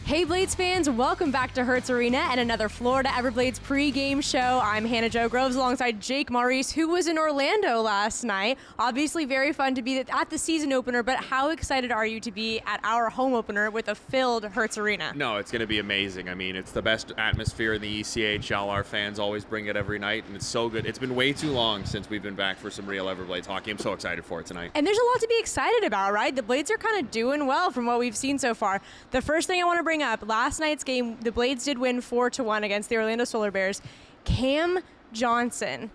Hey Blades fans, welcome back to Hertz Arena and another Florida Everblades pregame show. I'm Hannah Jo Groves alongside Jake Maurice, who was in Orlando last night. Obviously very fun to be at the season opener, but how excited are you to be at our home opener with a filled Hertz Arena? No, it's going to be amazing. I mean, it's the best atmosphere in the ECHL. Our fans always bring it every night, and it's so good. It's been way too long since we've been back for some real Everblades hockey. I'm so excited for it tonight. And there's a lot to be excited about, right? The Blades are kind of doing well from what we've seen so far. The first thing I want to bring up, last night's game, the Blades did win 4-1 against the Orlando Solar Bears. Cam Johnson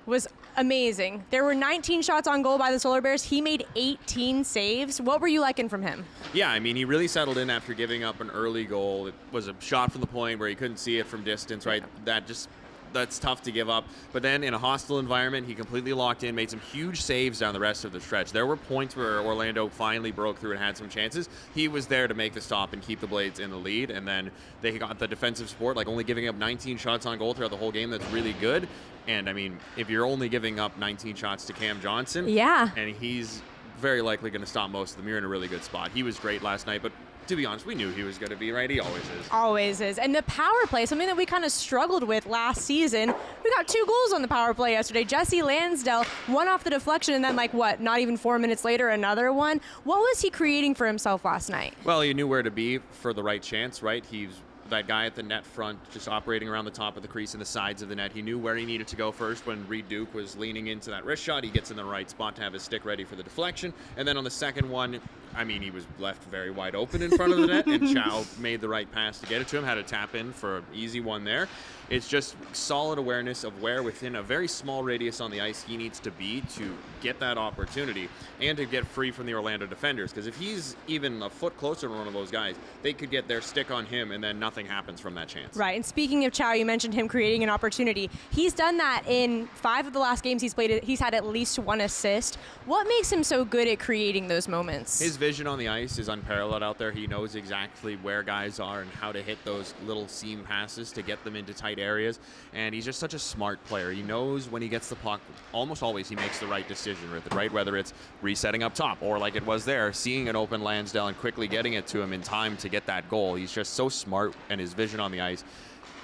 was amazing. There were 19 shots on goal by the Solar Bears. He made 18 saves. What were you liking from him? Yeah, I mean, he really settled in after giving up an early goal. It was a shot from the point where he couldn't see it from distance, right? That's tough to give up. But then in a hostile environment, he completely locked in, made some huge saves down the rest of the stretch. There were points where Orlando finally broke through and had some chances. He was there to make the stop and keep the Blades in the lead. And then they got the defensive support, like only giving up 19 shots on goal throughout the whole game. That's really good. And I mean, if you're only giving up 19 shots to Cam Johnson, yeah, and he's very likely going to stop most of them, you're in a really good spot. He was great last night, but to be honest, we knew he was going to be, right? He always is. Always is. And the power play, something that we kind of struggled with last season. We got 2 goals on the power play yesterday. Jesse Lansdale, one off the deflection, and then not even 4 minutes later, another one. What was he creating for himself last night? Well, he knew where to be for the right chance, right? He's that guy at the net front, just operating around the top of the crease and the sides of the net. He knew where he needed to go first. When Reed Duke was leaning into that wrist shot, he gets in the right spot to have his stick ready for the deflection. And then on the second one, I mean, he was left very wide open in front of the net, and Chow made the right pass to get it to him, had a tap in for an easy one there. It's just solid awareness of where within a very small radius on the ice he needs to be to get that opportunity and to get free from the Orlando defenders. Because if he's even a foot closer to one of those guys, they could get their stick on him and then nothing happens from that chance. Right, and speaking of Chow, you mentioned him creating an opportunity. He's done that in 5 of the last games he's played. He's had at least 1 assist. What makes him so good at creating those moments? His vision on the ice is unparalleled out there. He knows exactly where guys are and how to hit those little seam passes to get them into tight areas. And he's just such a smart player. He knows when he gets the puck, almost always he makes the right decision with it, right? Whether it's resetting up top or like it was there, seeing an open Lansdale and quickly getting it to him in time to get that goal. He's just so smart, and his vision on the ice,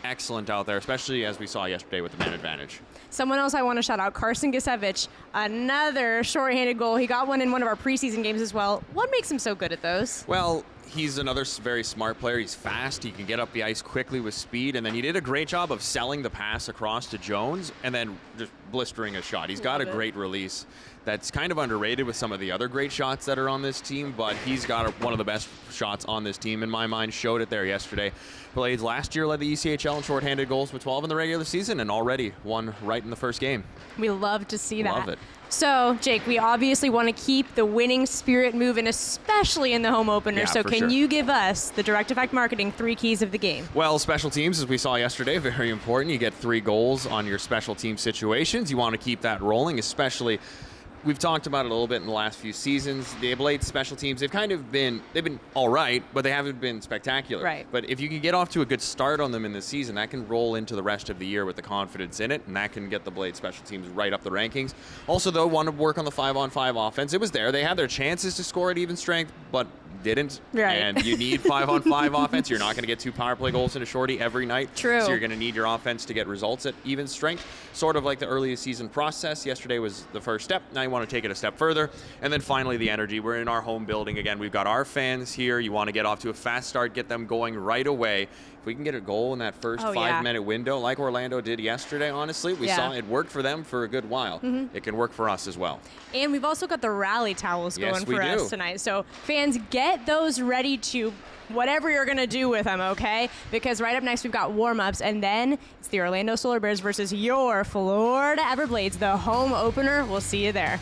excellent out there, especially as we saw yesterday with the man advantage. Someone else I want to shout out, Carson Gisevich, another shorthanded goal. He got one in one of our preseason games as well. What makes him so good at those? Well, he's another very smart player. He's fast. He can get up the ice quickly with speed. And then he did a great job of selling the pass across to Jones and then just blistering a shot. He's got a great release that's kind of underrated with some of the other great shots that are on this team, but he's got one of the best shots on this team, in my mind. Showed it there yesterday. Blades last year led the ECHL in shorthanded goals with 12 in the regular season and already won right in the first game. We love to see that. Love it. So, Jake, we obviously want to keep the winning spirit moving, especially in the home opener. Yeah, so can you give us, the Direct Effect Marketing, 3 keys of the game? Well, special teams, as we saw yesterday, very important. You get 3 goals on your special team situations. You want to keep that rolling, especially. We've talked about it a little bit in the last few seasons. The Blades special teams, they've been all right, but they haven't been spectacular. Right. But if you can get off to a good start on them in the season, that can roll into the rest of the year with the confidence in it, and that can get the Blades special teams right up the rankings. Also, though, want to work on the 5-on-5 offense. It was there. They had their chances to score at even strength, but didn't. Right. And you need 5-on-5 offense. You're not going to get 2 power play goals in a shorty every night. True. So you're going to need your offense to get results at even strength. Sort of like the early season process. Yesterday was the first step. Now you want to take it a step further. And then finally, the energy. We're in our home building again. We've got our fans here. You want to get off to a fast start, get them going right away. If we can get a goal in that first 5-minute window, like Orlando did yesterday, honestly, we saw it worked for them for a good while. It can work for us as well. And we've also got the rally towels going for us tonight. So fans, get those ready to whatever you're going to do with them, okay? Because right up next, we've got warm-ups, and then it's the Orlando Solar Bears versus your Florida Everblades, the home opener. We'll see you there.